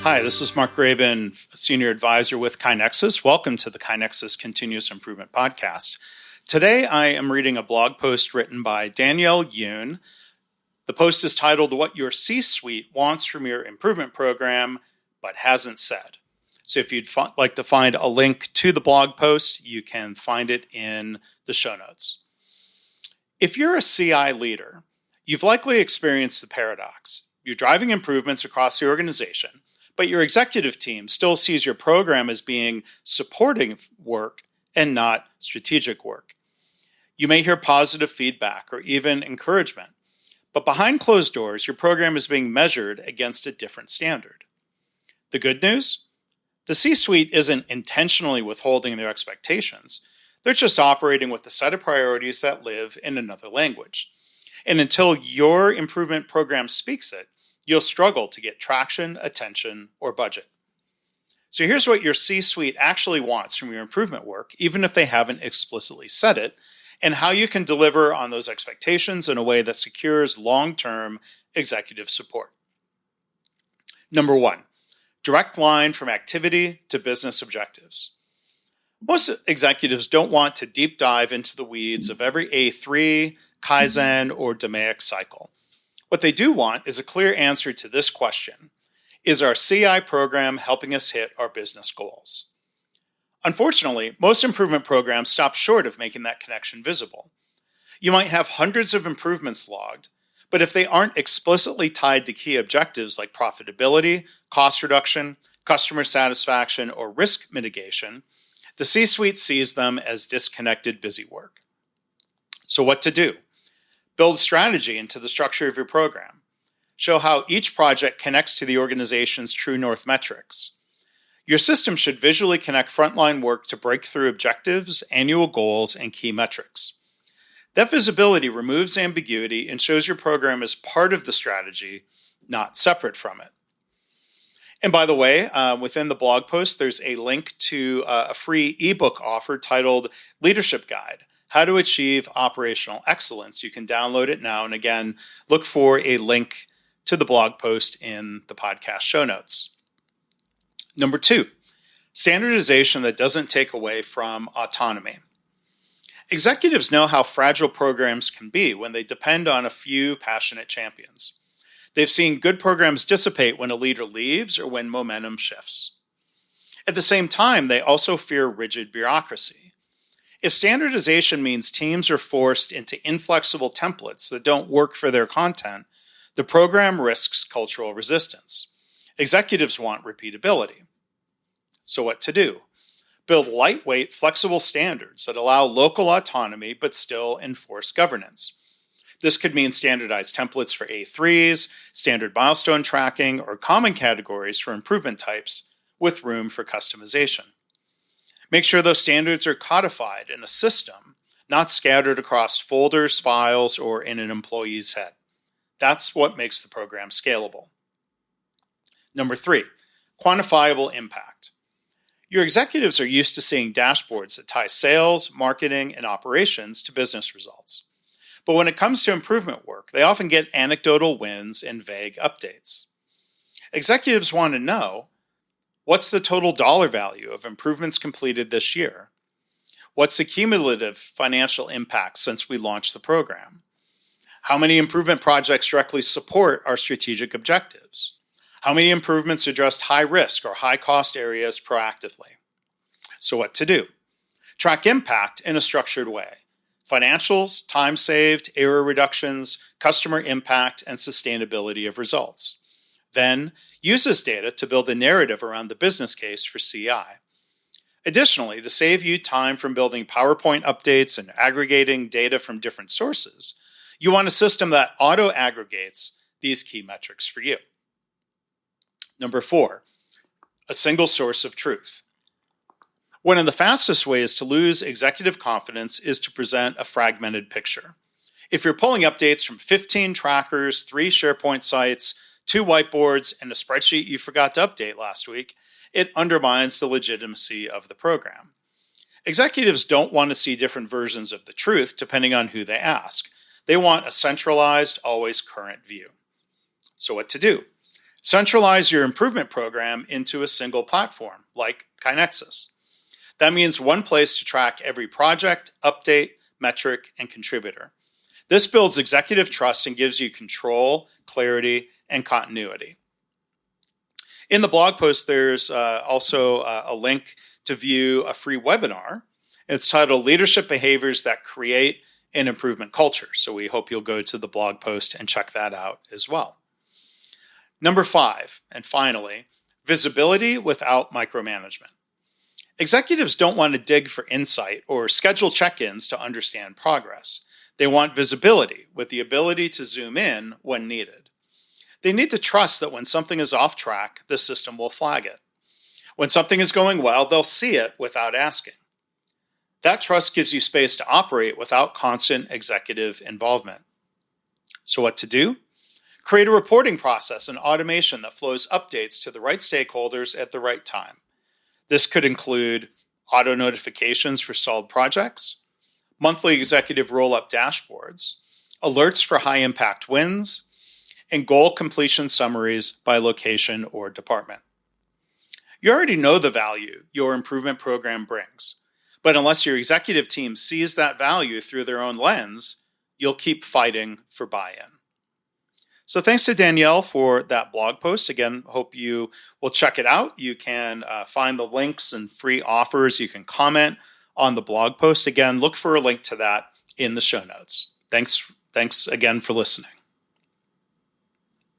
Hi, this is Mark Graben, Senior Advisor with KaiNexus. Welcome to the KaiNexus Continuous Improvement Podcast. Today, I am reading a blog post written by Danielle Yoon. The post is titled, What Your C-Suite Wants from Your Improvement Program But Hasn't Said. So if you'd like to find a link to the blog post, you can find it in the show notes. If you're a CI leader, you've likely experienced the paradox. You're driving improvements across the organization, but your executive team still sees your program as being supporting work and not strategic work. You may hear positive feedback or even encouragement, but behind closed doors, your program is being measured against a different standard. The good news? The C-suite isn't intentionally withholding their expectations. They're just operating with a set of priorities that live in another language. And until your improvement program speaks it, you'll struggle to get traction, attention, or budget. So here's what your C-suite actually wants from your improvement work, even if they haven't explicitly said it, and how you can deliver on those expectations in a way that secures long-term executive support. Number one, direct line from activity to business objectives. Most executives don't want to deep dive into the weeds of every A3, Kaizen, or DMAIC cycle. What they do want is a clear answer to this question. Is our CI program helping us hit our business goals? Unfortunately, most improvement programs stop short of making that connection visible. You might have hundreds of improvements logged, but if they aren't explicitly tied to key objectives like profitability, cost reduction, customer satisfaction, or risk mitigation, the C-suite sees them as disconnected busy work. So what to do? Build strategy into the structure of your program. Show how each project connects to the organization's true north metrics. Your system should visually connect frontline work to breakthrough objectives, annual goals, and key metrics. That visibility removes ambiguity and shows your program as part of the strategy, not separate from it. And by the way, within the blog post, there's a link to a free ebook offer titled Leadership Guide, How to Achieve Operational Excellence. You can download it now. And again, look for a link to the blog post in the podcast show notes. Number two, standardization that doesn't take away from autonomy. Executives know how fragile programs can be when they depend on a few passionate champions. They've seen good programs dissipate when a leader leaves or when momentum shifts. At the same time, they also fear rigid bureaucracy. If standardization means teams are forced into inflexible templates that don't work for their content, the program risks cultural resistance. Executives want repeatability. So what to do? Build lightweight, flexible standards that allow local autonomy but still enforce governance. This could mean standardized templates for A3s, standard milestone tracking, or common categories for improvement types with room for customization. Make sure those standards are codified in a system, not scattered across folders, files, or in an employee's head. That's what makes the program scalable. Number three, quantifiable impact. Your executives are used to seeing dashboards that tie sales, marketing, and operations to business results. But when it comes to improvement work, they often get anecdotal wins and vague updates. Executives want to know, what's the total dollar value of improvements completed this year? What's the cumulative financial impact since we launched the program? How many improvement projects directly support our strategic objectives? How many improvements addressed high risk or high cost areas proactively? So what to do? Track impact in a structured way. Financials, time saved, error reductions, customer impact, and sustainability of results. Then, use this data to build a narrative around the business case for CI. Additionally, to save you time from building PowerPoint updates and aggregating data from different sources, you want a system that auto-aggregates these key metrics for you. Number four, a single source of truth. One of the fastest ways to lose executive confidence is to present a fragmented picture. If you're pulling updates from 15 trackers, 3 SharePoint sites, 2 whiteboards, and a spreadsheet you forgot to update last week, it undermines the legitimacy of the program. Executives don't want to see different versions of the truth depending on who they ask. They want a centralized, always current view. So what to do? Centralize your improvement program into a single platform, like KaiNexus. That means one place to track every project, update, metric, and contributor. This builds executive trust and gives you control, clarity, and continuity. In the blog post, there's also a link to view a free webinar. It's titled Leadership Behaviors That Create an Improvement Culture. So we hope you'll go to the blog post and check that out as well. Number 5, and finally, visibility without micromanagement. Executives don't want to dig for insight or schedule check-ins to understand progress. They want visibility with the ability to zoom in when needed. They need to trust that when something is off track, the system will flag it. When something is going well, they'll see it without asking. That trust gives you space to operate without constant executive involvement. So what to do? Create a reporting process and automation that flows updates to the right stakeholders at the right time. This could include auto notifications for stalled projects, monthly executive roll-up dashboards, alerts for high-impact wins, and goal completion summaries by location or department. You already know the value your improvement program brings, but unless your executive team sees that value through their own lens, you'll keep fighting for buy-in. So thanks to Danielle for that blog post. Again, hope you will check it out. You can find the links and free offers. You can comment on the blog post. Again, look for a link to that in the show notes. Thanks again for listening.